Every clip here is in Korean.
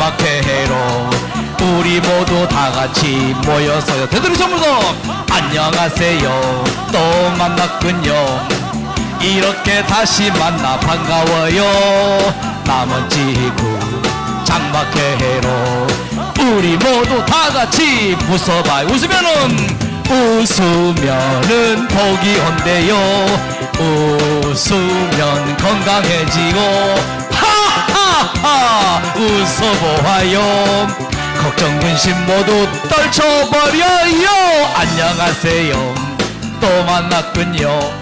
장막회로 우리 모두 다 같이 모여서요. 되돌이 선물도 안녕하세요. 또 만났군요. 이렇게 다시 만나 반가워요. 남은 지구 장막회로 우리 모두 다 같이 웃어봐요. 웃으면은 복이 온대요. 웃으면 건강해지고 하하하 웃어보아요. 걱정 근심 모두 떨쳐버려요. 안녕하세요. 또 만났군요.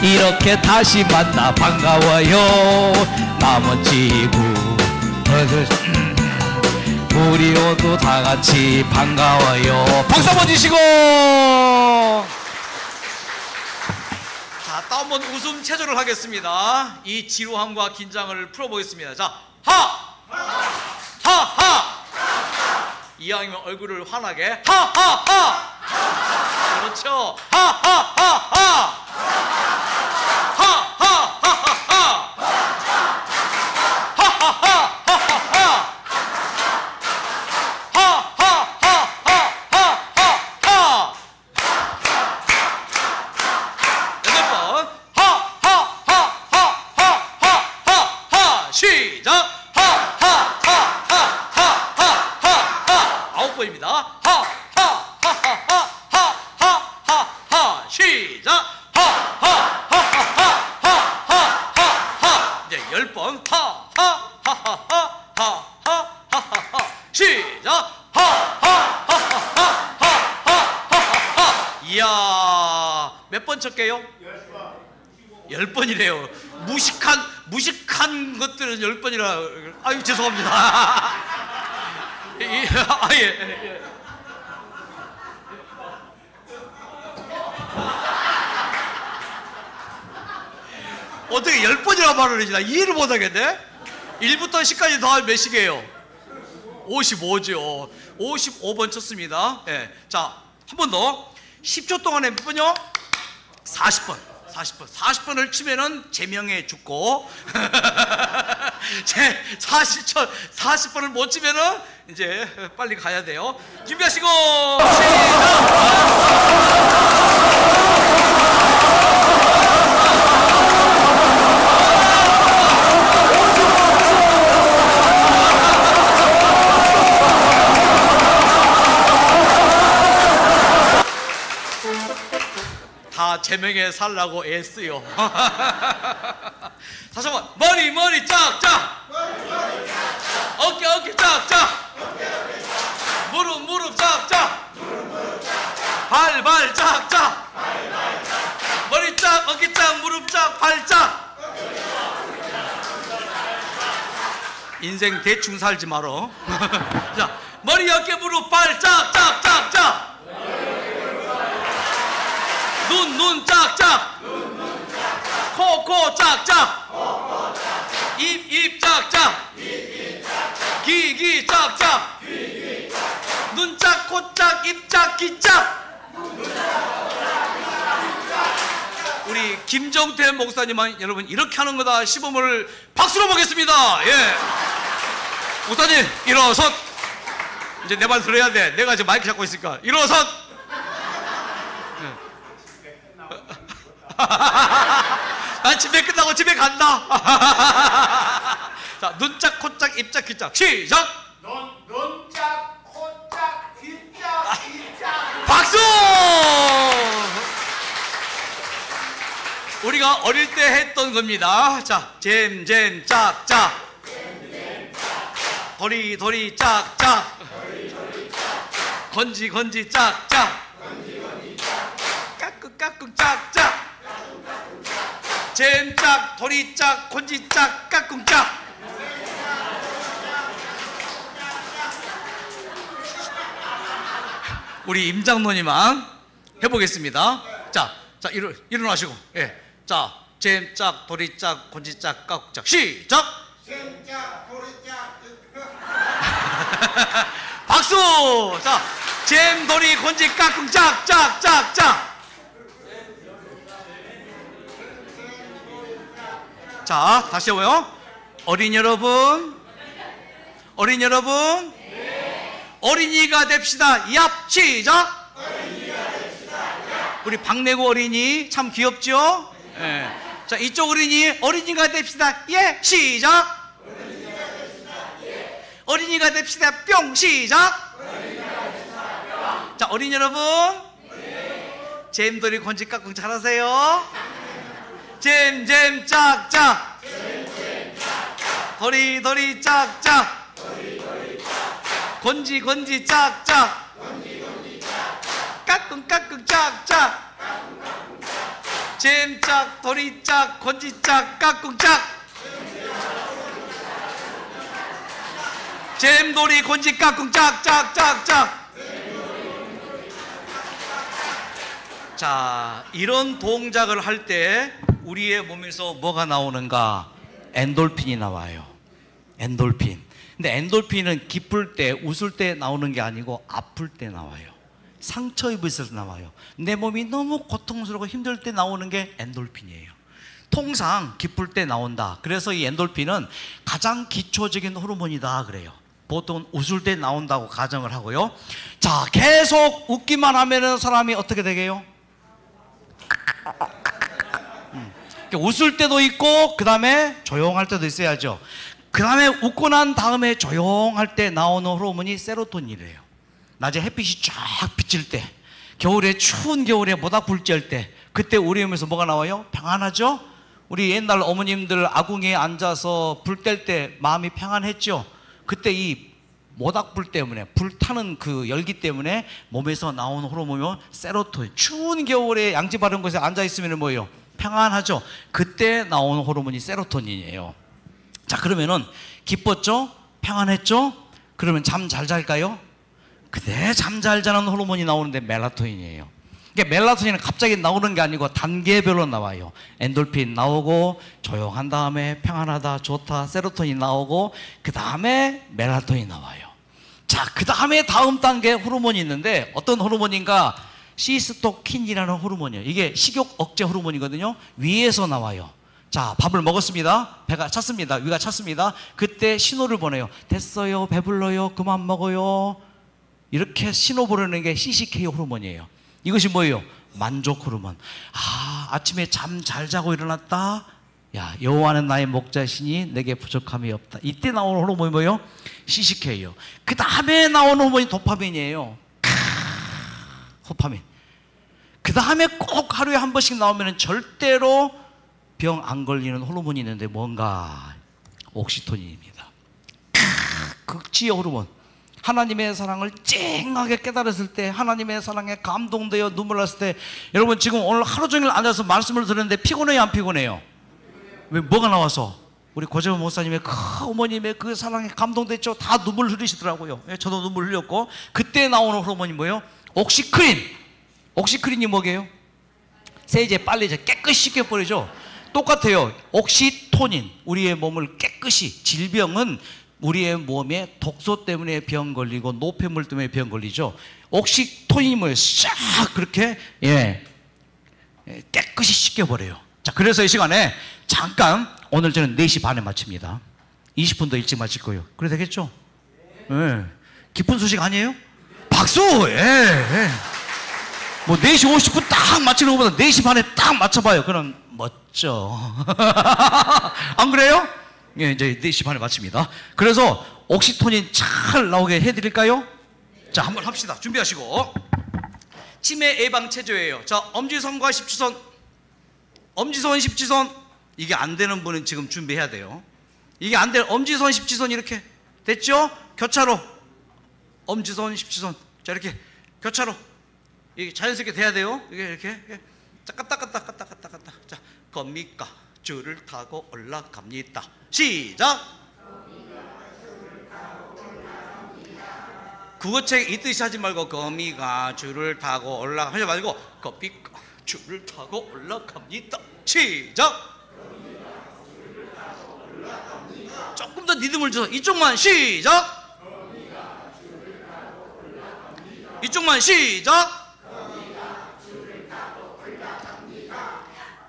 이렇게 다시 만나 반가워요. 남은 지구 우리 모두 다 같이 반가워요. 박수 한번 주시고. 자, 또 한번 웃음 체조를 하겠습니다. 이 지루함과 긴장을 풀어보겠습니다. 자, 하하 이왕이면 얼굴을 환하게 하하하. 그렇죠. 하하하하 쳤게요? 10번이래요. 무식한 것들은 10번이라. 아유 죄송합니다. 예. 어떻게 10번이라고 말을 하지? 나 이해를 못하겠네. 1부터 10까지 더하면 몇 시게요? 55죠. 55번 쳤습니다. 예. 자, 한 번 더. 10초 동안에 몇 번요? 40번. 40번을 치면은 제명에 죽고 40번을 못 치면은 이제 빨리 가야 돼요. 준비하시고 다 제명에 살라고 애쓰요. 다시 한번 머리 짝짝, 어깨 짝짝, 무릎 짝짝, 발 짝짝, 머리 짝, 어깨 짝, 무릎 짝, 발 짝. 인생 대충 살지 말어. 자, 머리, 어깨, 무릎, 발 짝짝짝짝. 눈 짝짝, 코 짝짝, 입 짝짝, 귀 짝짝, 눈 짝, 코 짝, 입 짝, 귀 짝. 우리 김정태 목사님은 여러분 이렇게 하는 거다 시범을 박수로 보겠습니다. 예. 목사님 일어서. 이제 내 말 들어야 돼. 내가 지금 마이크 잡고 있으니까 일어서. 난 집에 끝나고 집에 간다. 자, 눈짝, 코짝, 입짝, 귀짝. 시작. 눈짝, 코짝, 귀짝, 입짝. 박수. 우리가 어릴 때 했던 겁니다. 자, 잼 짝짝, 도리 짝짝, 건지 짝짝, 까꿍 짝짝. 잼짝, 도리짝, 곤지짝, 까꿍짝. 우리 임장로님만 해보겠습니다. 자, 일어나시고. 예. 자, 잼짝, 도리짝, 곤지짝, 까꿍짝. 시작. 잼짝, 도리짝. 박수. 자, 잼, 도리, 곤지, 까꿍짝, 짝. 자, 다시 해봐요. 어린이 여러분, 어린이 여러분, 어린이가 됩시다. 얍! 시작! 우리 박내고 어린이 참 귀엽죠? 예. 자, 이쪽 어린이가 됩시다. 예! 시작! 어린이가 됩시다. 뿅! 시작! 자, 어린이 여러분, 잼돌이 건지 깍꿍 잘하세요. 잼잼 짝짝, 도리 짝짝, 건지 짝짝, 까꿍 짝짝, 잼짝 도리짝 건지짝 까꿍짝, 잼돌이 건지 까꿍 짝짝짝짝. 자, 이런 동작을 할 때 우리의 몸에서 뭐가 나오는가? 엔돌핀이 나와요. 엔돌핀. 근데 엔돌핀은 기쁠 때, 웃을 때 나오는 게 아니고 아플 때 나와요. 상처 입을 때 나와요. 내 몸이 너무 고통스럽고 힘들 때 나오는 게 엔돌핀이에요. 통상 기쁠 때 나온다. 그래서 이 엔돌핀은 가장 기초적인 호르몬이다 그래요. 보통 웃을 때 나온다고 가정을 하고요. 자, 계속 웃기만 하면은 사람이 어떻게 되게요? 웃을 때도 있고 그 다음에 조용할 때도 있어야죠. 그 다음에 웃고 난 다음에 조용할 때 나오는 호르몬이 세로토닌이래요. 낮에 햇빛이 쫙 비칠 때, 겨울에 추운 겨울에 모닥불 쬐을 때, 그때 우리 몸에서 뭐가 나와요? 평안하죠? 우리 옛날 어머님들 아궁이에 앉아서 불 뗄 때 마음이 평안했죠? 그때 이 모닥불 때문에, 불타는 그 열기 때문에 몸에서 나오는 호르몬이 세로토닌. 추운 겨울에 양지 바른 곳에 앉아있으면 뭐예요? 평안하죠? 그때 나오는 호르몬이 세로토닌이에요. 자, 그러면은 기뻤죠? 평안했죠? 그러면 잠 잘 잘까요? 그때 잠 잘 자는 호르몬이 나오는데 멜라토닌이에요. 그러니까 멜라토닌은 갑자기 나오는 게 아니고 단계별로 나와요. 엔돌핀 나오고 조용한 다음에 평안하다, 좋다, 세로토닌 나오고 그 다음에 멜라토닌 나와요. 자, 그 다음에 다음 단계 호르몬이 있는데 어떤 호르몬인가? 시스토킨이라는 호르몬이에요. 이게 식욕 억제 호르몬이거든요. 위에서 나와요. 자, 밥을 먹었습니다. 배가 찼습니다. 위가 찼습니다. 그때 신호를 보내요. 됐어요, 배불러요, 그만 먹어요. 이렇게 신호 보내는 게 CCK 호르몬이에요. 이것이 뭐예요? 만족 호르몬. 아, 아침에 잠 잘 자고 일어났다. 야, 여호와는 나의 목자시니 내게 부족함이 없다. 이때 나오는 호르몬이 뭐예요? CCK예요. 그 다음에 나오는 호르몬이 도파민이에요. 도파민. 그 다음에 꼭 하루에 한 번씩 나오면 절대로 병 안 걸리는 호르몬이 있는데 뭔가? 옥시토닌입니다. 극치의 호르몬. 하나님의 사랑을 쨍하게 깨달았을 때, 하나님의 사랑에 감동되어 눈물 났을 때, 여러분 지금 오늘 하루 종일 앉아서 말씀을 들었는데 피곤해요, 안 피곤해요? 왜, 뭐가 나와서? 우리 고재원 목사님의 그 어머님의 그 사랑에 감동됐죠? 다 눈물 흘리시더라고요. 저도 눈물 흘렸고. 그때 나오는 호르몬이 뭐예요? 옥시크린. 옥시크린이 뭐게요? 세제, 빨래제 깨끗이 씻겨버리죠. 똑같아요. 옥시토닌. 우리의 몸을 깨끗이, 질병은 우리의 몸에 독소 때문에 병 걸리고 노폐물 때문에 병 걸리죠. 옥시토닌이 뭐예요? 싹 그렇게 깨끗이 씻겨버려요. 자, 그래서 이 시간에 잠깐, 오늘 저는 4시 반에 마칩니다. 20분 더 일찍 마칠 거예요. 그래 되겠죠? 예. 기쁜 소식 아니에요? 박수! 예. 뭐 4시 50분 딱 마치는 것보다 4시 반에 딱 맞춰봐요. 그럼 멋져. 안 그래요? 예, 이제 4시 반에 마칩니다. 그래서 옥시토닌 잘 나오게 해드릴까요? 자, 한번 합시다. 준비하시고. 치매 예방 체조예요. 자, 엄지손과 십지손. 엄지손, 십지손. 이게 안 되는 분은 지금 준비해야 돼요. 이게 안 될, 엄지손, 십지손 이렇게 됐죠? 교차로. 엄지손, 십지손. 자, 이렇게 교차로. 이게 자연스럽게 돼야 돼요. 이게 이렇게. 자, 갔다. 자, 겁니까? 줄을 타고 올라갑니다. 시작! 국어책 이 뜻이 하지 말고 거미가 줄을 타고 하지 말고 거미가 줄을 타고 올라갑니다. 시작! 조금 더 리듬을 줘서 이쪽만 시작! 이쪽만 시작!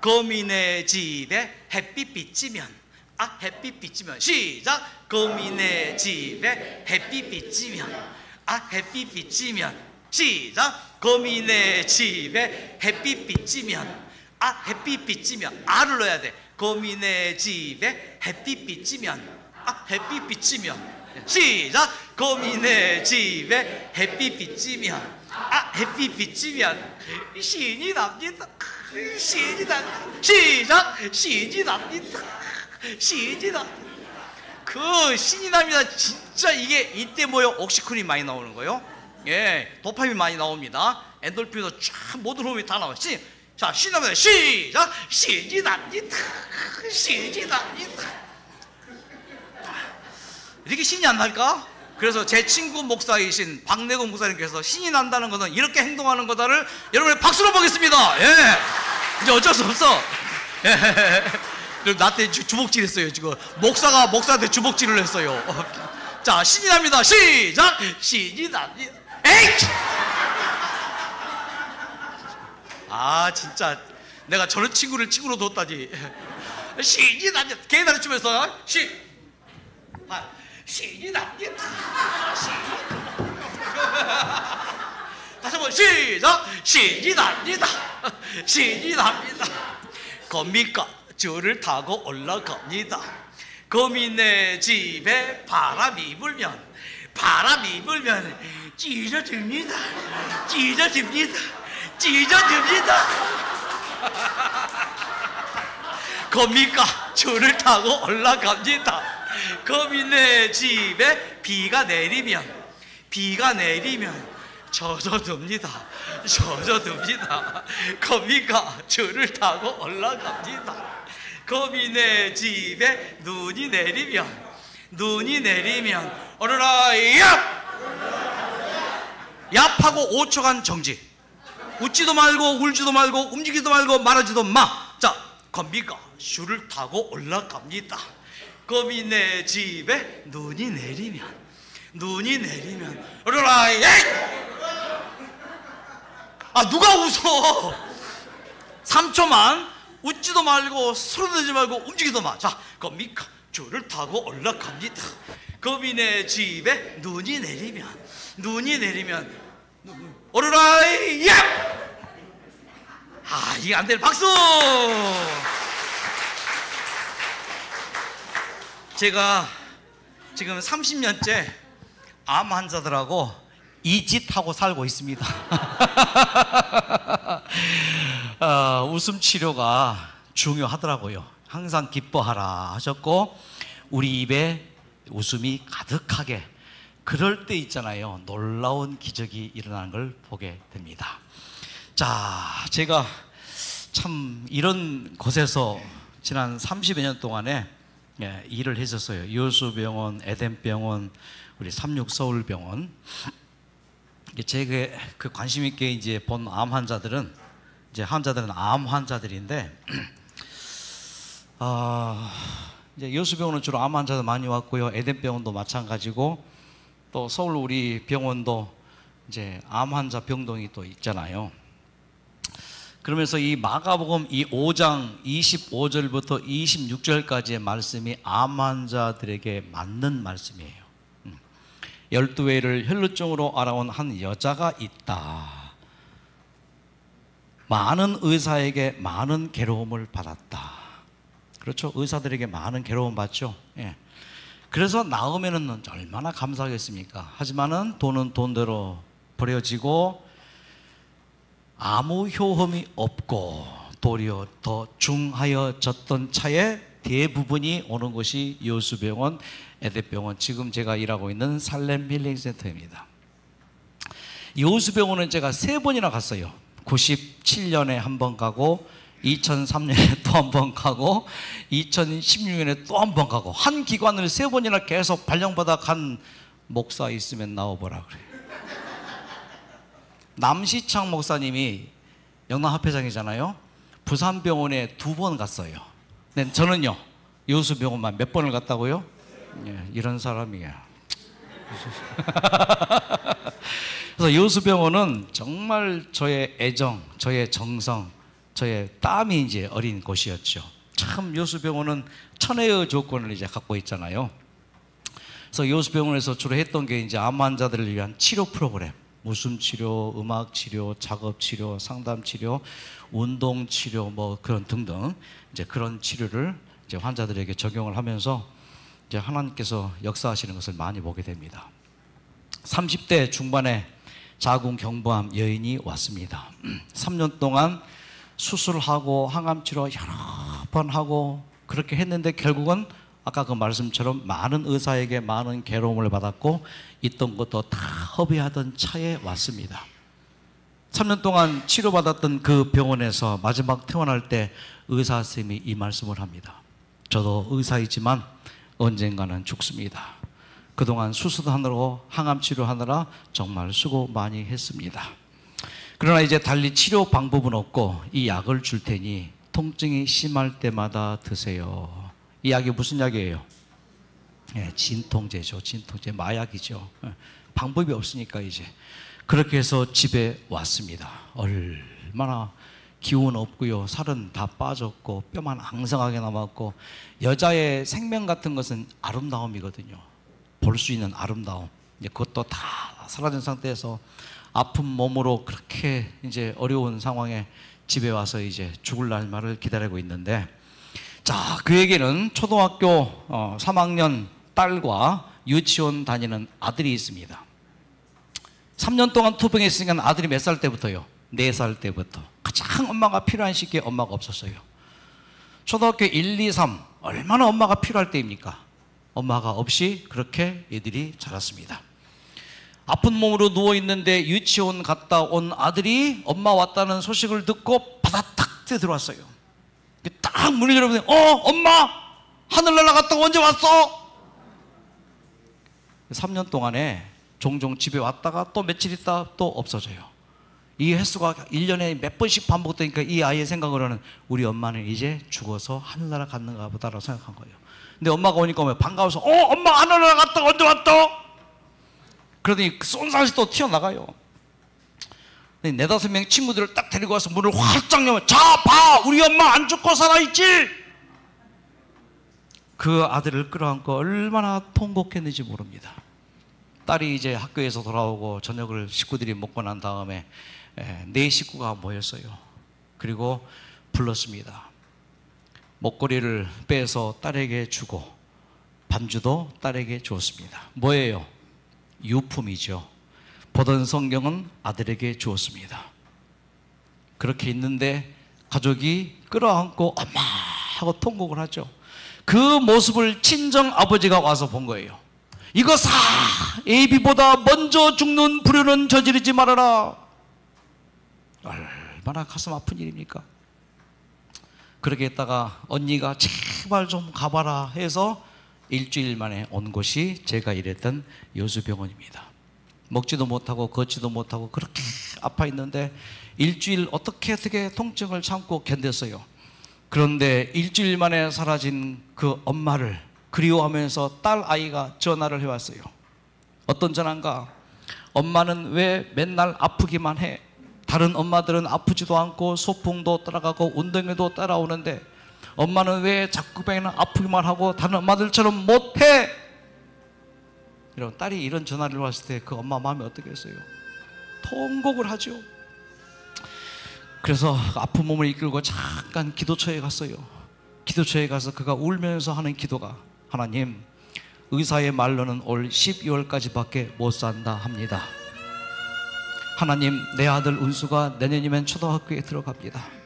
거미네 집에 햇빛 비치면, 햇빛 비치면 시작! 거미네 집에 햇빛 찌면 햇빛 찌면 시작 거미네 집에 햇빛 찌면 햇빛 찌면 아를 넣어야 돼 거미네 집에 햇빛 찌면 햇빛 찌면 시작 거미네 집에 햇빛 찌면 햇빛 찌면 신이 납니다 신이 납니다 시작 신이 납니다 신이 납니다 그 신이 납니다 진짜 이게 이때 뭐요 옥시크린이 많이 나오는 거예요 예 도파민 많이 나옵니다 엔돌핀도 쫙 모든 호흡이 다 나와요 자 신이 납니다 시작 신이 납니다 신이 납니다 이렇게 신이 안 날까? 그래서 제 친구 목사이신 박내국 목사님께서 신이 난다는 것은 이렇게 행동하는 거다를 여러분의 박수로 보겠습니다. 예. 이제 어쩔 수 없어. 예. 나한테 주먹질 했어요. 지금 목사가 목사한테 주먹질을 했어요. 자, 신이 납니다. 시작! 신이 납니다. 에이! 진짜 내가 저런 친구를 친구로 뒀다지. 신이 납니다. 개다리 치면서 신이 납니다. 다시 한번 시작. 신이 납니다. 신이 납니다. 겁니까? 저를 타고 올라갑니다. 거미네 집에 바람이 불면 찢어집니다. 찢어집니다. 찢어집니다. 겁니까? 저를 타고 올라갑니다. 거미네 집에 비가 내리면 젖어듭니다. 겁니까? 저를 타고 올라갑니다. 거미네 집에 눈이 내리면 오르라 얍! 얍하고 5초간 정지. 웃지도 말고 울지도 말고 움직이지도 말고 말하지도 마. 자, 겁니까? 슈를 타고 올라갑니다. 거미네 집에 눈이 내리면 오르라 얍! 누가 웃어? 3초만 웃지도 말고 소리내지 말고 움직이도 마. 자, 겁니까? 줄을 타고 올라갑니다. 거미네 집에 눈이 내리면 오르라 얍! 이게 안 될 박수! 제가 지금 30년째 암 환자들하고 이 짓 하고 살고 있습니다. 웃음 치료가 중요하더라고요. 항상 기뻐하라 하셨고 우리 입에 웃음이 가득하게 그럴 때 있잖아요. 놀라운 기적이 일어나는 걸 보게 됩니다. 자, 제가 참 이런 곳에서 지난 30여 년 동안에 일을 했었어요. 요수병원, 에덴병원, 우리 36서울병원. 제가 그 관심 있게 이제 본 암 환자들은 환자들은 암 환자들인데, 이제 요수병원은 주로 암 환자들 많이 왔고요. 에덴병원도 마찬가지고, 또 서울 우리 병원도 이제 암 환자 병동이 또 있잖아요. 그러면서 이 마가복음 이 5장 25절부터 26절까지의 말씀이 암 환자들에게 맞는 말씀이에요. 12회를 혈루증으로 알아온 한 여자가 있다. 많은 의사에게 많은 괴로움을 받았다. 그렇죠? 의사들에게 많은 괴로움 받죠. 예. 그래서 나으면은 얼마나 감사하겠습니까? 하지만은 돈은 돈대로 버려지고 아무 효험이 없고 도리어 더 중하여졌던 차에 대부분이 오는 곳이 요수병원, 에덴병원, 지금 제가 일하고 있는 살렘 힐링센터입니다. 요수병원은 제가 3번이나 갔어요. 97년에 한 번 가고 2003년에 또 한 번 가고 2016년에 또 한 번 가고 한 기관을 3번이나 계속 발령받아 간 목사 있으면 나와보라 그래요. 남시창 목사님이 영남합회장이잖아요. 부산병원에 2번 갔어요. 근데 저는요 요수병원만 몇 번을 갔다고요? 예, 이런 사람이에요. 그래서 요수병원은 정말 저의 애정, 저의 정성, 저의 땀이 이제 어린 곳이었죠. 참 요수병원은 천혜의 조건을 이제 갖고 있잖아요. 그래서 여수병원에서 주로 했던 게 이제 암 환자들을 위한 치료 프로그램, 웃음 치료, 음악 치료, 작업 치료, 상담 치료, 운동 치료 뭐 그런 등등 이제 그런 치료를 이제 환자들에게 적용을 하면서 이제 하나님께서 역사하시는 것을 많이 보게 됩니다. 30대 중반에 자궁경부암 여인이 왔습니다. 3년 동안 수술하고 항암 치료 여러 번 하고 그렇게 했는데 결국은 아까 그 말씀처럼 많은 의사에게 많은 괴로움을 받았고 있던 것도 다 허비하던 차에 왔습니다. 3년 동안 치료받았던 그 병원에서 마지막 퇴원할 때 의사 선생님이 이 말씀을 합니다. 저도 의사이지만 언젠가는 죽습니다. 그동안 수술하느라고 항암 치료하느라 정말 수고 많이 했습니다. 그러나 이제 달리 치료 방법은 없고 이 약을 줄 테니 통증이 심할 때마다 드세요. 이 약이 무슨 약이에요? 진통제죠. 진통제, 마약이죠. 방법이 없으니까 이제 그렇게 해서 집에 왔습니다. 얼마나 기운 없고요, 살은 다 빠졌고 뼈만 앙상하게 남았고, 여자의 생명 같은 것은 아름다움이거든요. 볼 수 있는 아름다움, 그것도 다 사라진 상태에서 아픈 몸으로 그렇게 이제 어려운 상황에 집에 와서 이제 죽을 날만을 기다리고 있는데, 자, 그에게는 초등학교 3학년 딸과 유치원 다니는 아들이 있습니다. 3년 동안 투병했으니까 아들이 몇 살 때부터요? 4살 때부터. 가장 엄마가 필요한 시기에 엄마가 없었어요. 초등학교 1, 2, 3 얼마나 엄마가 필요할 때입니까? 엄마가 없이 그렇게 애들이 자랐습니다. 아픈 몸으로 누워있는데 유치원 갔다 온 아들이 엄마 왔다는 소식을 듣고 바다탁 뛰어 들어왔어요. 딱 문을 열어보니 엄마! 하늘 날아갔다가 언제 왔어? 3년 동안에 종종 집에 왔다가 또 며칠 있다 또 없어져요. 이 횟수가 1년에 몇 번씩 반복되니까 이 아이의 생각으로는 우리 엄마는 이제 죽어서 하늘나라 갔는가 보다라고 생각한 거예요. 근데 엄마가 오니까 반가워서 엄마 하늘나라 갔다가 언제 왔어? 그러더니 쏜살이 또 튀어나가요. 4-5명 친구들을 딱 데리고 와서 문을 활짝 열면, 자, 봐! 우리 엄마 안 죽고 살아있지? 그 아들을 끌어안고 얼마나 통곡했는지 모릅니다. 딸이 이제 학교에서 돌아오고 저녁을 식구들이 먹고 난 다음에 4식구가 모였어요. 그리고 불렀습니다. 목걸이를 빼서 딸에게 주고 반주도 딸에게 주었습니다. 뭐예요? 유품이죠. 보던 성경은 아들에게 주었습니다. 그렇게 있는데 가족이 끌어안고 엄마 하고 통곡을 하죠. 그 모습을 친정 아버지가 와서 본 거예요. 이것아, 애비보다 먼저 죽는 불효는 저지르지 말아라. 얼마나 가슴 아픈 일입니까? 그렇게 했다가 언니가 제발 좀 가봐라 해서 일주일 만에 온 곳이 제가 일했던 여수병원입니다. 먹지도 못하고 걷지도 못하고 그렇게 아파 있는데 일주일 어떻게 통증을 참고 견뎠어요. 그런데 일주일 만에 사라진 그 엄마를 그리워하면서 딸 아이가 전화를 해왔어요. 어떤 전화인가? 엄마는 왜 맨날 아프기만 해? 다른 엄마들은 아프지도 않고 소풍도 따라가고 운동회도 따라오는데 엄마는 왜 자꾸 병에는 아프기만 하고 다른 엄마들처럼 못해? 이런 딸이 이런 전화를 왔을 때 그 엄마 마음이 어떻겠어요? 통곡을 하죠. 그래서 아픈 몸을 이끌고 잠깐 기도처에 갔어요. 기도처에 가서 그가 울면서 하는 기도가, 하나님, 의사의 말로는 올 12월까지밖에 못 산다 합니다. 하나님, 내 아들 운수가 내년이면 초등학교에 들어갑니다.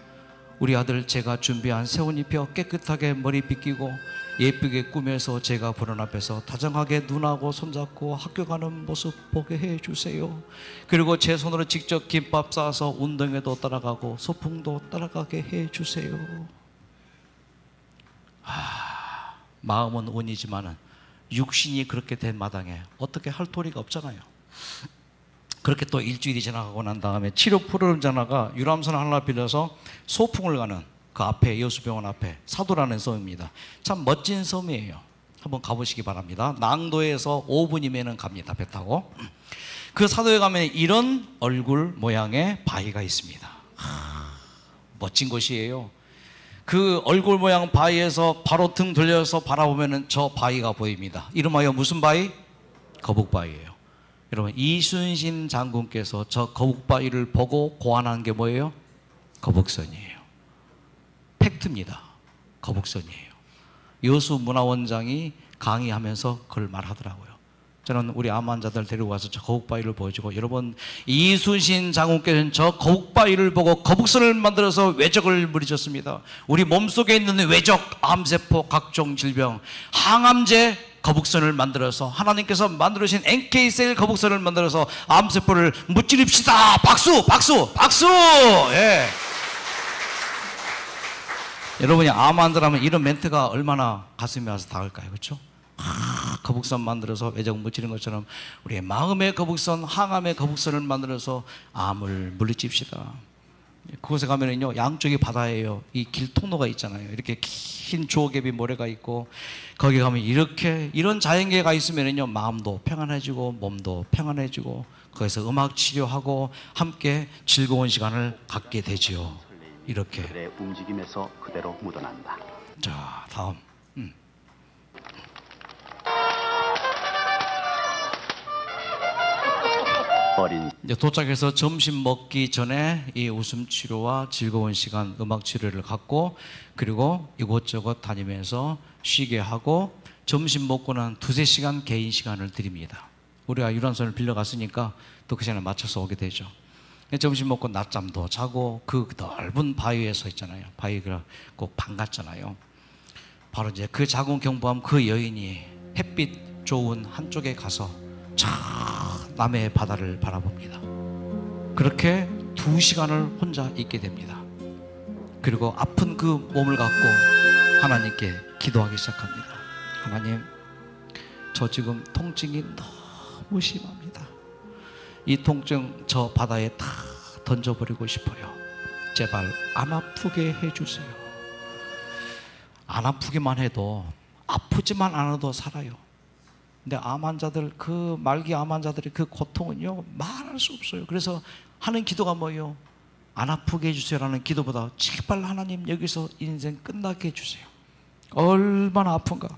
우리 아들 제가 준비한 새 옷 입혀 깨끗하게 머리 빗기고 예쁘게 꾸며서 제가 보는 앞에서 다정하게 눈하고 손잡고 학교 가는 모습 보게 해주세요. 그리고 제 손으로 직접 김밥 싸서 운동회도 따라가고 소풍도 따라가게 해주세요. 마음은 운이지만 육신이 그렇게 된 마당에 어떻게 할 도리가 없잖아요. 그렇게 또 일주일이 지나가고 난 다음에 치료 프로그램 전화가 유람선 하나 빌려서 소풍을 가는 그 앞에, 여수병원 앞에 사도라는 섬입니다. 참 멋진 섬이에요. 한번 가보시기 바랍니다. 낭도에서 5분이면 갑니다, 배 타고. 그 사도에 가면 이런 얼굴 모양의 바위가 있습니다. 멋진 곳이에요. 그 얼굴 모양 바위에서 바로 등 돌려서 바라보면은 저 바위가 보입니다. 이름하여 무슨 바위? 거북바위예요. 여러분, 이순신 장군께서 저 거북바위를 보고 고안한 게 뭐예요? 거북선이에요. 팩트입니다. 거북선이에요. 여수 문화원장이 강의하면서 그걸 말하더라고요. 저는 우리 암 환자들 데리고 가서 저 거북바위를 보여주고, 여러분, 이순신 장군께서는 저 거북바위를 보고 거북선을 만들어서 외적을 물리쳤습니다. 우리 몸속에 있는 외적, 암세포, 각종 질병, 항암제 거북선을 만들어서, 하나님께서 만들어주신 NK셀 거북선을 만들어서 암세포를 무찌릅시다. 박수! 박수! 박수! 예. 여러분이 암 환자라면 이런 멘트가 얼마나 가슴에 와서 닿을까요? 그렇죠? 거북선 만들어서 외적 무찌른 것처럼 우리의 마음의 거북선, 항암의 거북선을 만들어서 암을 물리칩시다. 그곳에 가면은요, 양쪽이 바다예요. 이 길 통로가 있잖아요. 이렇게 긴 조개비 모래가 있고, 거기 가면 이렇게 이런 자연계가 있으면은요, 마음도 평안해지고 몸도 평안해지고, 거기서 음악 치료하고 함께 즐거운 시간을 갖게 되지요. 이렇게. 그들의 움직임에서 그대로 묻어난다. 자, 다음. 이제 도착해서 점심 먹기 전에 이 웃음 치료와 즐거운 시간, 음악 치료를 갖고, 그리고 이곳저곳 다니면서 쉬게 하고, 점심 먹고 난 2~3시간 개인 시간을 드립니다. 우리가 유람선을 빌려갔으니까 또 그 시간에 맞춰서 오게 되죠. 점심 먹고 낮잠도 자고, 그 넓은 바위에 서 있잖아요. 바위가 꼭 반갔잖아요. 바로 이제 그 자궁 경부암 그 여인이 햇빛 좋은 한쪽에 가서 저 남해의 바다를 바라봅니다. 그렇게 2시간을 혼자 있게 됩니다. 그리고 아픈 그 몸을 갖고 하나님께 기도하기 시작합니다. 하나님, 저 지금 통증이 너무 심합니다. 이 통증 저 바다에 다 던져버리고 싶어요. 제발 안 아프게 해주세요. 안 아프기만 해도, 아프지만 않아도 살아요. 근데 암 환자들, 그 말기 암 환자들의 그 고통은요, 말할 수 없어요. 그래서 하는 기도가 뭐예요? 안 아프게 해주세요라는 기도보다 제발 하나님 여기서 인생 끝나게 해주세요. 얼마나 아픈가.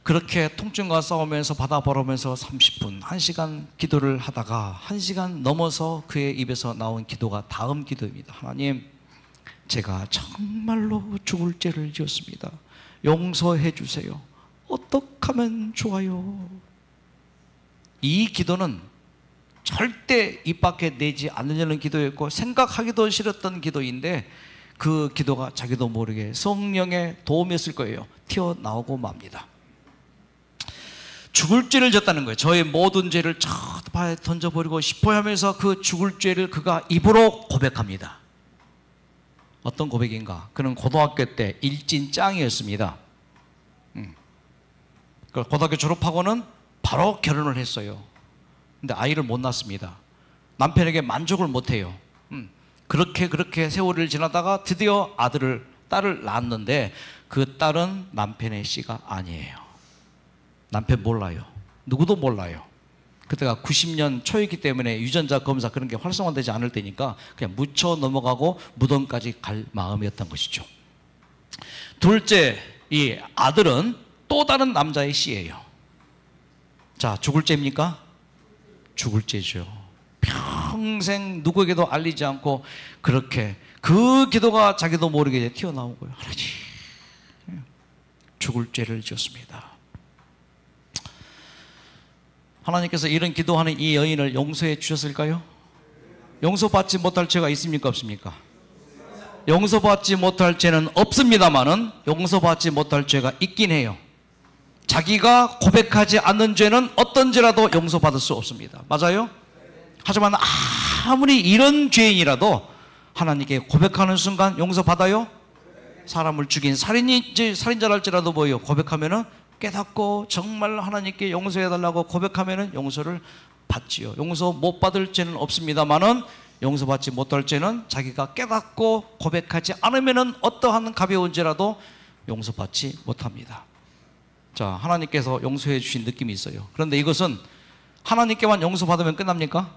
그렇게 통증과 싸우면서 바다 바라보면서 30분, 1시간 기도를 하다가 1시간 넘어서 그의 입에서 나온 기도가 다음 기도입니다. 하나님, 제가 정말로 죽을 죄를 지었습니다. 용서해 주세요. 어떻게 하면 좋아요? 이 기도는 절대 입 밖에 내지 않으려는 기도였고, 생각하기도 싫었던 기도인데, 그 기도가 자기도 모르게 성령의 도움이었을 거예요. 튀어나오고 맙니다. 죽을 죄를 졌다는 거예요. 저의 모든 죄를 저 바다에 던져버리고 싶어야 하면서 그 죽을 죄를 그가 입으로 고백합니다. 어떤 고백인가? 그는 고등학교 때 일진짱이었습니다. 고등학교 졸업하고는 바로 결혼을 했어요. 근데 아이를 못 낳습니다. 남편에게 만족을 못해요. 그렇게 세월을 지나다가 드디어 딸을 낳았는데, 그 딸은 남편의 씨가 아니에요. 남편 몰라요. 누구도 몰라요. 그때가 90년 초이기 때문에 유전자 검사 그런 게 활성화되지 않을 때니까 그냥 묻혀 넘어가고 무덤까지 갈 마음이었던 것이죠. 둘째, 이 아들은 또 다른 남자의 씨예요. 자, 죽을 죄입니까? 죽을 죄죠. 평생 누구에게도 알리지 않고 그렇게 그 기도가 자기도 모르게 튀어나온 거예요. 하나님, 죽을 죄를 지었습니다. 하나님께서 이런 기도하는 이 여인을 용서해 주셨을까요? 용서받지 못할 죄가 있습니까? 없습니까? 용서받지 못할 죄는 없습니다만은 용서받지 못할 죄가 있긴 해요. 자기가 고백하지 않는 죄는 어떤 죄라도 용서받을 수 없습니다. 맞아요? 하지만 아무리 이런 죄인이라도 하나님께 고백하는 순간 용서받아요? 사람을 죽인 살인자랄지라도 뭐예요? 고백하면은 깨닫고 정말 하나님께 용서해달라고 고백하면은 용서를 받지요. 용서 못 받을 죄는 없습니다만은 용서받지 못할 죄는 자기가 깨닫고 고백하지 않으면은 어떠한 가벼운 죄라도 용서받지 못합니다. 자, 하나님께서 용서해 주신 느낌이 있어요. 그런데 이것은 하나님께만 용서받으면 끝납니까?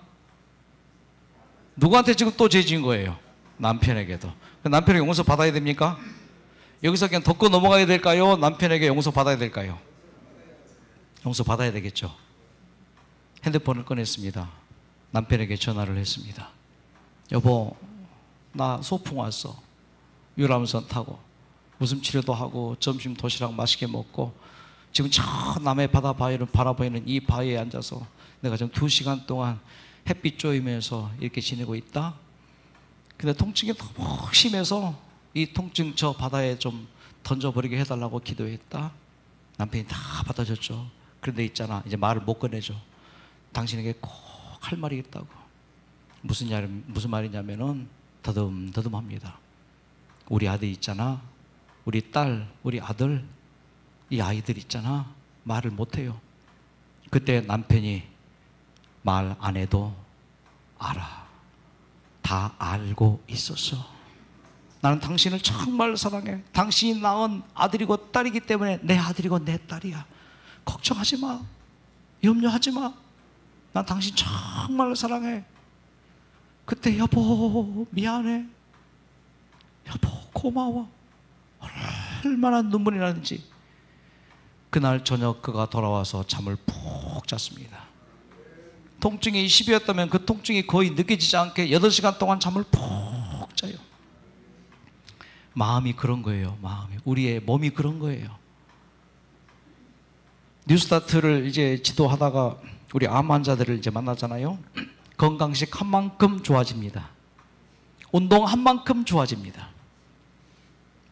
누구한테 지금 또 죄 지은 거예요? 남편에게도. 남편에게 용서 받아야 됩니까? 여기서 그냥 덮고 넘어가야 될까요? 남편에게 용서 받아야 될까요? 용서 받아야 되겠죠. 핸드폰을 꺼냈습니다. 남편에게 전화를 했습니다. 여보, 나 소풍 왔어. 유람선 타고 웃음 치료도 하고 점심 도시락 맛있게 먹고 지금 저 남해 바다 바라보이는 이 바위에 앉아서 내가 지금 2시간 동안 햇빛 쬐이면서 이렇게 지내고 있다. 근데 통증이 너무 심해서 이 통증 저 바다에 좀 던져버리게 해달라고 기도했다. 남편이 다 받아줬죠. 그런데 있잖아, 이제 말을 못 꺼내죠. 당신에게 꼭 할 말이 있다고. 무슨 말이냐면은 더듬더듬합니다. 우리 아들 있잖아, 우리 딸, 우리 아들, 이 아이들 있잖아, 말을 못해요. 그때 남편이 말 안 해도 알아. 다 알고 있었어. 나는 당신을 정말 사랑해. 당신이 낳은 아들이고 딸이기 때문에 내 아들이고 내 딸이야. 걱정하지 마. 염려하지 마. 난 당신 정말 사랑해. 그때 여보 미안해. 여보 고마워. 얼마나 눈물이 나는지. 그날 저녁 그가 돌아와서 잠을 푹 잤습니다. 통증이 20이었다면 그 통증이 거의 느껴지지 않게 8시간 동안 잠을 푹 자요. 마음이 그런 거예요. 마음이. 우리의 몸이 그런 거예요. 뉴스타트를 이제 지도하다가 우리 암 환자들을 이제 만나잖아요. 건강식 한 만큼 좋아집니다. 운동 한 만큼 좋아집니다.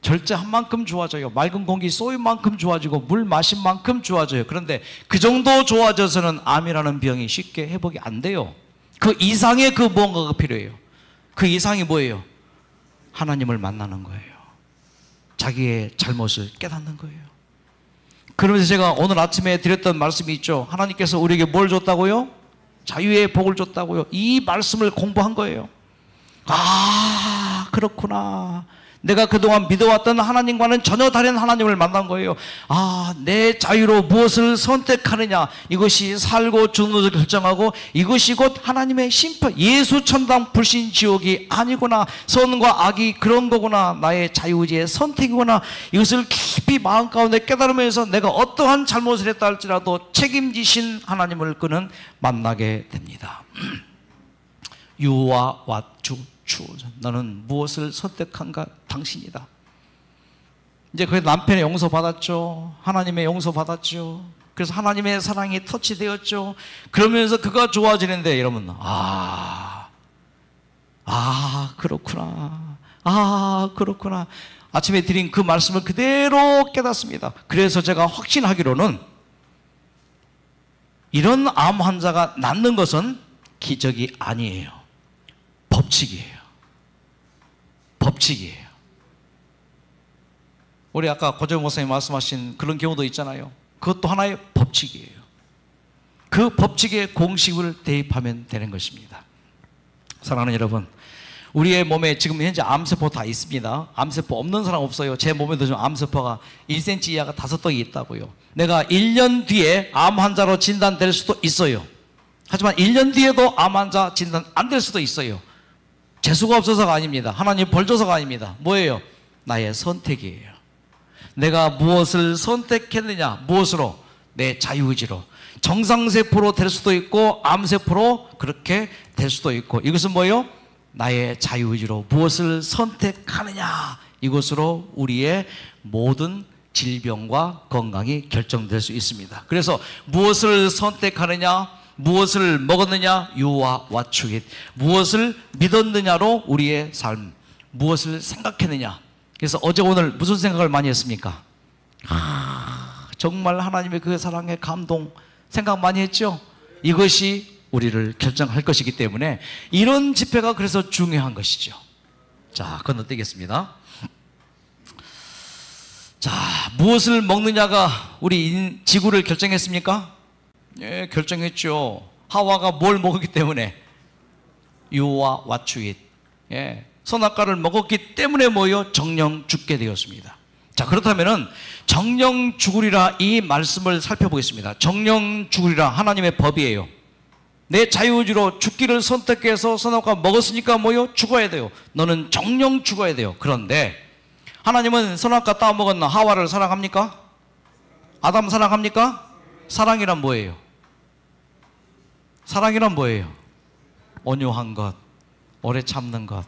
절제 한 만큼 좋아져요. 맑은 공기 쏘인 만큼 좋아지고 물 마신 만큼 좋아져요. 그런데 그 정도 좋아져서는 암이라는 병이 쉽게 회복이 안 돼요. 그 이상의 그 무언가가 필요해요. 그 이상이 뭐예요? 하나님을 만나는 거예요. 자기의 잘못을 깨닫는 거예요. 그러면서 제가 오늘 아침에 드렸던 말씀이 있죠. 하나님께서 우리에게 뭘 줬다고요? 자유의 복을 줬다고요. 이 말씀을 공부한 거예요. 아, 그렇구나. 내가 그동안 믿어왔던 하나님과는 전혀 다른 하나님을 만난 거예요. 아, 내 자유로 무엇을 선택하느냐, 이것이 살고 죽는 것을 결정하고 이것이 곧 하나님의 심판, 예수 천당 불신 지옥이 아니구나. 선과 악이 그런 거구나. 나의 자유의지의 선택이구나. 이것을 깊이 마음 가운데 깨달으면서 내가 어떠한 잘못을 했다 할지라도 책임지신 하나님을 그는 만나게 됩니다. 유와 왓주 주, 너는 무엇을 선택한가? 당신이다. 이제 그 남편의 용서 받았죠. 하나님의 용서 받았죠. 그래서 하나님의 사랑이 터치되었죠. 그러면서 그가 좋아지는데 여러분, 그렇구나. 그렇구나. 아침에 드린 그 말씀을 그대로 깨닫습니다. 그래서 제가 확신하기로는 이런 암 환자가 낫는 것은 기적이 아니에요. 법칙이에요. 법칙이에요. 우리 아까 고재호 목사님 말씀하신 그런 경우도 있잖아요. 그것도 하나의 법칙이에요. 그 법칙의 공식을 대입하면 되는 것입니다. 사랑하는 여러분, 우리의 몸에 지금 현재 암세포 다 있습니다. 암세포 없는 사람 없어요. 제 몸에도 좀 암세포가 1cm 이하가 5덩이 있다고요. 내가 1년 뒤에 암 환자로 진단될 수도 있어요. 하지만 1년 뒤에도 암 환자 진단 안 될 수도 있어요. 재수가 없어서가 아닙니다. 하나님 벌 줘서가 아닙니다. 뭐예요? 나의 선택이에요. 내가 무엇을 선택했느냐? 무엇으로? 내 자유의지로. 정상세포로 될 수도 있고 암세포로 그렇게 될 수도 있고, 이것은 뭐예요? 나의 자유의지로 무엇을 선택하느냐, 이것으로 우리의 모든 질병과 건강이 결정될 수 있습니다. 그래서 무엇을 선택하느냐, 무엇을 먹었느냐, 유와 왓추잇, 무엇을 믿었느냐로 우리의 삶, 무엇을 생각했느냐. 그래서 어제 오늘 무슨 생각을 많이 했습니까? 정말 하나님의 그 사랑에 감동, 생각 많이 했죠? 이것이 우리를 결정할 것이기 때문에 이런 집회가 그래서 중요한 것이죠. 자, 건너뛰겠습니다. 자, 무엇을 먹느냐가 우리 지구를 결정했습니까? 예, 결정했죠. 하와가 뭘 먹었기 때문에? 유와 왓추잇. 예, 선악과를 먹었기 때문에 뭐요? 정령 죽게 되었습니다. 자, 그렇다면은 정령 죽으리라, 이 말씀을 살펴보겠습니다. 정령 죽으리라 하나님의 법이에요. 내 자유의지로 죽기를 선택해서 선악과 먹었으니까 뭐요? 죽어야 돼요. 너는 정령 죽어야 돼요. 그런데 하나님은 선악과 따먹은 하와를 사랑합니까? 아담 사랑합니까? 사랑이란 뭐예요? 사랑이란 뭐예요? 온유한 것, 오래 참는 것,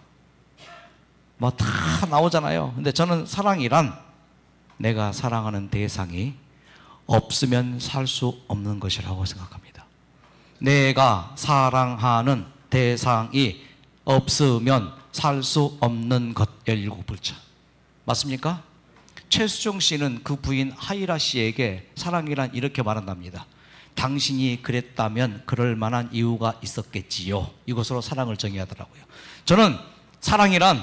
뭐 다 나오잖아요. 근데 저는 사랑이란 내가 사랑하는 대상이 없으면 살 수 없는 것이라고 생각합니다. 내가 사랑하는 대상이 없으면 살 수 없는 것. 17불자 맞습니까? 최수종 씨는 그 부인 하이라 씨에게 사랑이란 이렇게 말한답니다. 당신이 그랬다면 그럴 만한 이유가 있었겠지요. 이것으로 사랑을 정의하더라고요. 저는 사랑이란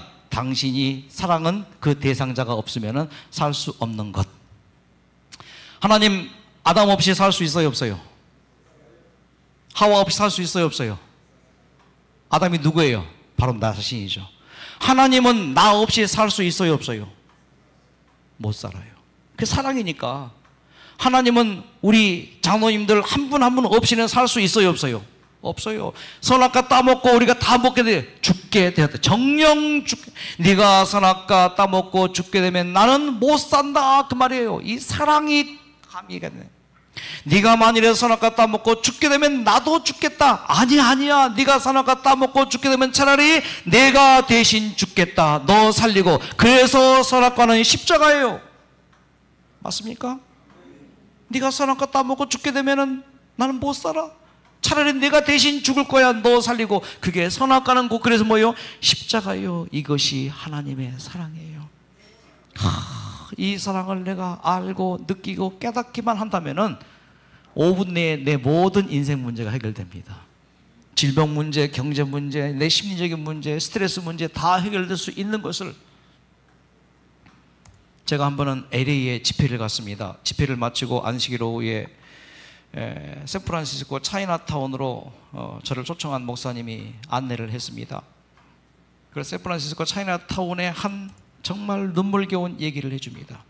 사랑은 그 대상자가 없으면 살 수 없는 것. 하나님 아담 없이 살 수 있어요, 없어요? 하와 없이 살 수 있어요, 없어요? 아담이 누구예요? 바로 나 자신이죠. 하나님은 나 없이 살 수 있어요, 없어요? 못 살아요. 그게 사랑이니까. 하나님은 우리 장로님들 한 분 한 분 없이는 살 수 있어요, 없어요? 없어요. 선악과 따먹고 우리가 다 먹게 돼 죽게 되었다. 정령 죽게. 네가 선악과 따먹고 죽게 되면 나는 못 산다 그 말이에요. 이 사랑이 가미가 되네. 네가 만일에 선악과 따먹고 죽게 되면 나도 죽겠다. 아니야. 네가 선악과 따먹고 죽게 되면 차라리 내가 대신 죽겠다. 너 살리고. 그래서 선악과는 십자가예요. 맞습니까? 네가 선악과 따먹고 죽게 되면 나는 못 살아. 차라리 내가 대신 죽을 거야. 너 살리고. 그게 선악과는 곧 그래서 뭐예요? 십자가예요. 이것이 하나님의 사랑이에요. 이 사랑을 내가 알고 느끼고 깨닫기만 한다면은 5분 내에 내 모든 인생 문제가 해결됩니다. 질병 문제, 경제 문제, 내 심리적인 문제, 스트레스 문제 다 해결될 수 있는 것을. 제가 한 번은 LA에 집회를 갔습니다. 집회를 마치고 안식일 오후에 샌프란시스코 차이나타운으로 저를 초청한 목사님이 안내를 했습니다. 그래서 샌프란시스코 차이나타운에 한 정말 눈물겨운 얘기를 해줍니다.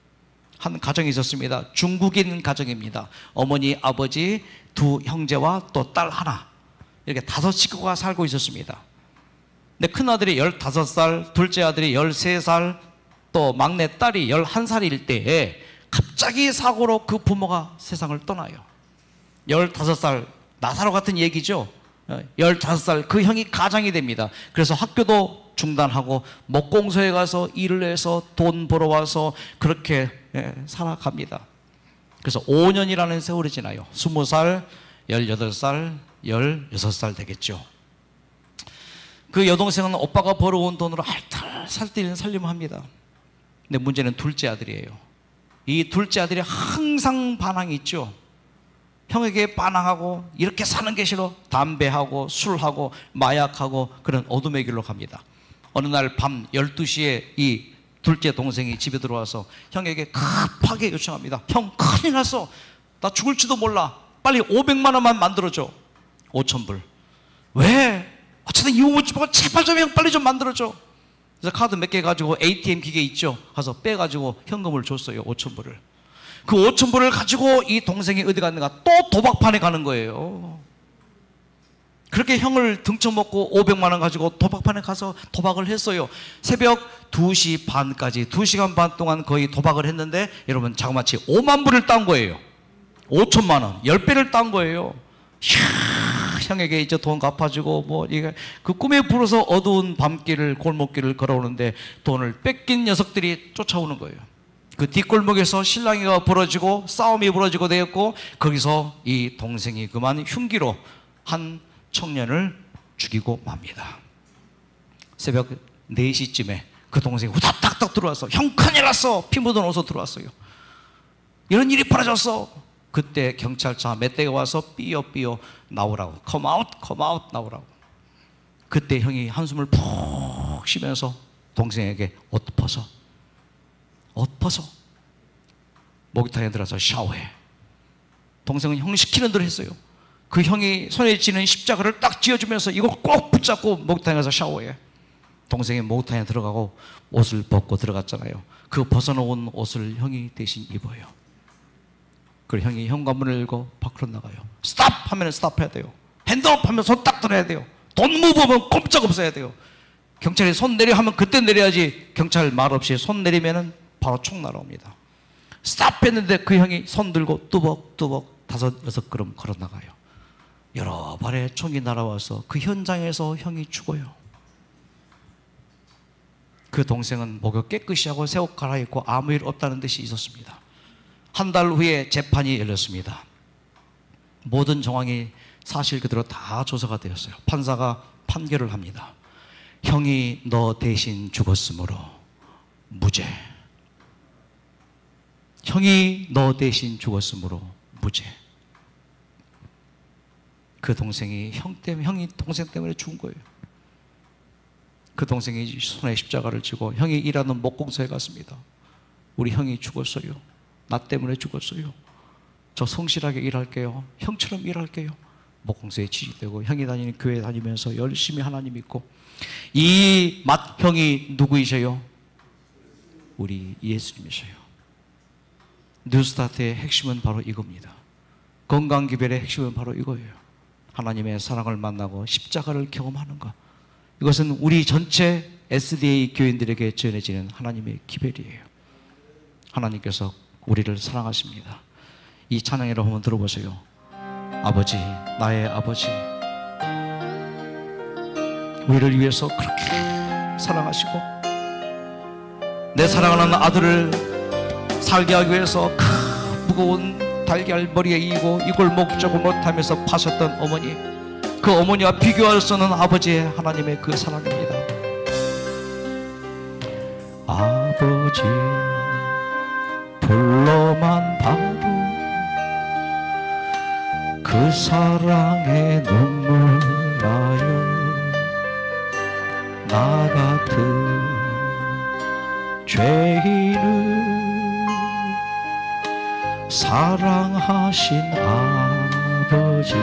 한 가정이 있었습니다. 중국인 가정입니다. 어머니, 아버지, 두 형제와 또 딸 하나, 이렇게 5 식구가 살고 있었습니다. 근데 큰아들이 15살, 둘째 아들이 13살, 또 막내 딸이 11살일 때에 갑자기 사고로 그 부모가 세상을 떠나요. 15살, 나사로 같은 얘기죠. 15살 그 형이 가장이 됩니다. 그래서 학교도 중단하고 목공소에 가서 일을 해서 돈 벌어와서 그렇게 살아갑니다. 그래서 5년이라는 세월이 지나요. 20살, 18살, 16살 되겠죠. 그 여동생은 오빠가 벌어온 돈으로 알뜰살뜰 살림합니다. 근데 문제는 둘째 아들이에요. 이 둘째 아들이 항상 반항이 있죠. 형에게 반항하고 이렇게 사는 게 싫어. 담배하고 술하고 마약하고 그런 어둠의 길로 갑니다. 어느 날 밤 12시에 이 둘째 동생이 집에 들어와서 형에게 급하게 요청합니다. 형, 큰일 났어. 나 죽을지도 몰라. 빨리 500만 원만 만들어줘. 5,000불. 왜? 어쨌든 이 5,000불 제발 좀 형 빨리 좀 만들어줘. 그래서 카드 몇 개 가지고 ATM 기계 있죠. 가서 빼가지고 현금을 줬어요. 5,000불을. 그 5,000불을 가지고 이 동생이 어디 갔는가? 또 도박판에 가는 거예요. 그렇게 형을 등쳐먹고 500만 원 가지고 도박판에 가서 도박을 했어요. 새벽 2시 반까지 2시간 반 동안 거의 도박을 했는데 여러분 자그마치 5만 불을 딴 거예요. 5천만 원 10배를 딴 거예요. 형에게 이제 돈 갚아주고 뭐 이게 그 꿈에 불어서 어두운 밤길을 골목길을 걸어오는데 돈을 뺏긴 녀석들이 쫓아오는 거예요. 그 뒷골목에서 실랑이가 벌어지고 싸움이 벌어지고 되었고 거기서 이 동생이 그만 흉기로 한 청년을 죽이고 맙니다. 새벽 4시쯤에 그 동생이 후다닥닥 들어와서 형 큰일 났어. 피 묻은 옷으로 들어왔어요. 이런 일이 벌어졌어. 그때 경찰차 몇 대가 와서 삐어 나오라고, come out 나오라고. 그때 형이 한숨을 푹 쉬면서 동생에게 옷 벗어 목욕탕에 들어가서 샤워해. 동생은 형 시키는 대로 했어요. 그 형이 손에 쥐는 십자가를 딱 쥐어주면서 이걸 꼭 붙잡고 목욕탕에 가서 샤워해. 동생이 목욕탕에 들어가고 옷을 벗고 들어갔잖아요. 그 벗어놓은 옷을 형이 대신 입어요. 그리고 형이 현관문을 열고 밖으로 나가요. 스탑! 하면 스탑해야 돼요. 핸드업 하면 손 딱 들어야 돼요. 돈 무보면 꼼짝 없어야 돼요. 경찰이 손 내려 하면 그때 내려야지. 경찰 말 없이 손 내리면은 바로 총 날아옵니다. 스탑 했는데 그 형이 손 들고 뚜벅뚜벅 5, 6걸음 걸어 나가요. 여러 발의 총이 날아와서 그 현장에서 형이 죽어요. 그 동생은 목욕 깨끗이 하고 새 옷 갈아입고 아무 일 없다는 듯이 있었습니다. 한 달 후에 재판이 열렸습니다. 모든 정황이 사실 그대로 다 조사가 되었어요. 판사가 판결을 합니다. 형이 너 대신 죽었으므로 무죄. 형이 너 대신 죽었으므로 무죄. 그 동생이 형이 동생 때문에 죽은 거예요. 그 동생이 손에 십자가를 쥐고 형이 일하는 목공소에 갔습니다. 우리 형이 죽었어요. 나 때문에 죽었어요. 저 성실하게 일할게요. 형처럼 일할게요. 목공소에 지지되고 형이 다니는 교회 다니면서 열심히 하나님 믿고. 이 맏형이 누구이셔요? 우리 예수님이셔요. 뉴스타트의 핵심은 바로 이겁니다. 건강기별의 핵심은 바로 이거예요. 하나님의 사랑을 만나고 십자가를 경험하는 것. 이것은 우리 전체 SDA 교인들에게 전해지는 하나님의 기별이에요. 하나님께서 우리를 사랑하십니다. 이 찬양을 한번 들어보세요. 아버지, 나의 아버지, 우리를 위해서 그렇게 사랑하시고 내 사랑하는 아들을 살게 하기 위해서 큰 무거운 달걀 머리에 이고 이걸 목적을 못하면서 파셨던 어머니, 그 어머니와 비교할 수 없는 아버지의 하나님의 그 사랑입니다. 아버지 불러만 봐도 그 사랑에 눈물 나요. 나 같은 죄인을 사랑하신 아버지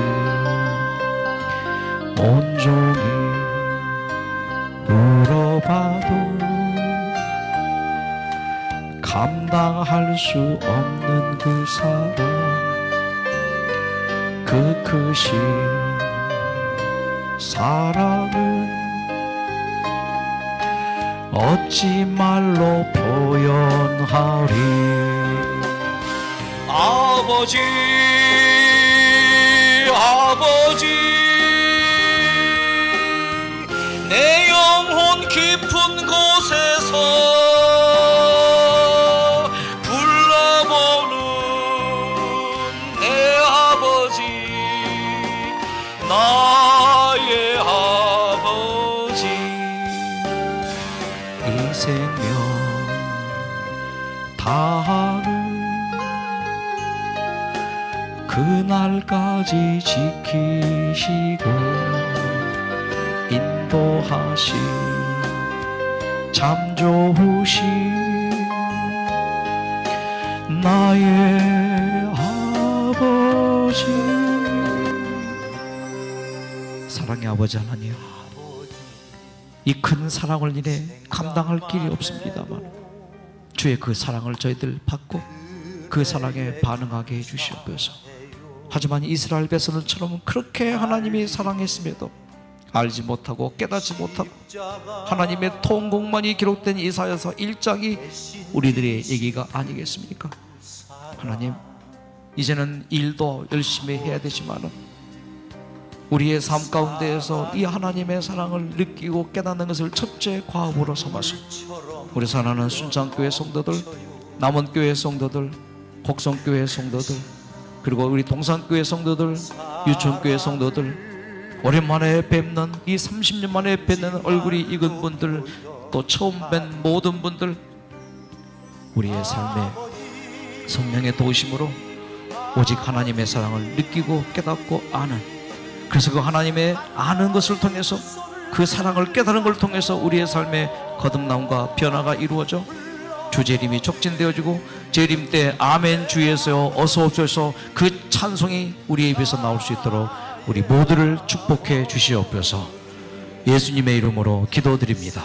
온종일 울어봐도 감당할 수 없는 그 사랑, 그 크신 사랑은 어찌 말로 표현하리. 아버지, 아버지, 내 영혼 깊은 곳에서 불러보는 내 아버지, 나의 아버지. 이 생명 다하는 그날까지 지키시고 인도하시 참 좋으신 나의 아버지. 사랑의 아버지 하나님, 이 큰 사랑을 인해 감당할 길이 없습니다만 주의 그 사랑을 저희들 받고 그 사랑에 반응하게 해주시옵소서. 하지만 이스라엘 백성들처럼 그렇게 하나님이 사랑했음에도 알지 못하고 깨닫지 못하고 하나님의 통곡만이 기록된 이사야서 1장이 우리들의 얘기가 아니겠습니까? 하나님, 이제는 일도 열심히 해야 되지만은 우리의 삶 가운데에서 이 하나님의 사랑을 느끼고 깨닫는 것을 첫째 과업으로 삼아서 우리 사랑하는 순창교회 성도들, 남원교회 성도들, 곡성교회 성도들, 그리고 우리 동산교회 성도들, 유천교회 성도들, 오랜만에 뵙는 이 30년 만에 뵙는 얼굴이 익은 분들, 또 처음 뵌 모든 분들, 우리의 삶에 성령의 도우심으로 오직 하나님의 사랑을 느끼고 깨닫고 아는, 그래서 그 하나님의 아는 것을 통해서 그 사랑을 깨달은 걸 통해서 우리의 삶에 거듭남과 변화가 이루어져 주 재림이 촉진되어지고 재림 때 아멘 주에서 어서 오셔서 그 찬송이 우리의 입에서 나올 수 있도록 우리 모두를 축복해 주시옵소서. 예수님의 이름으로 기도드립니다.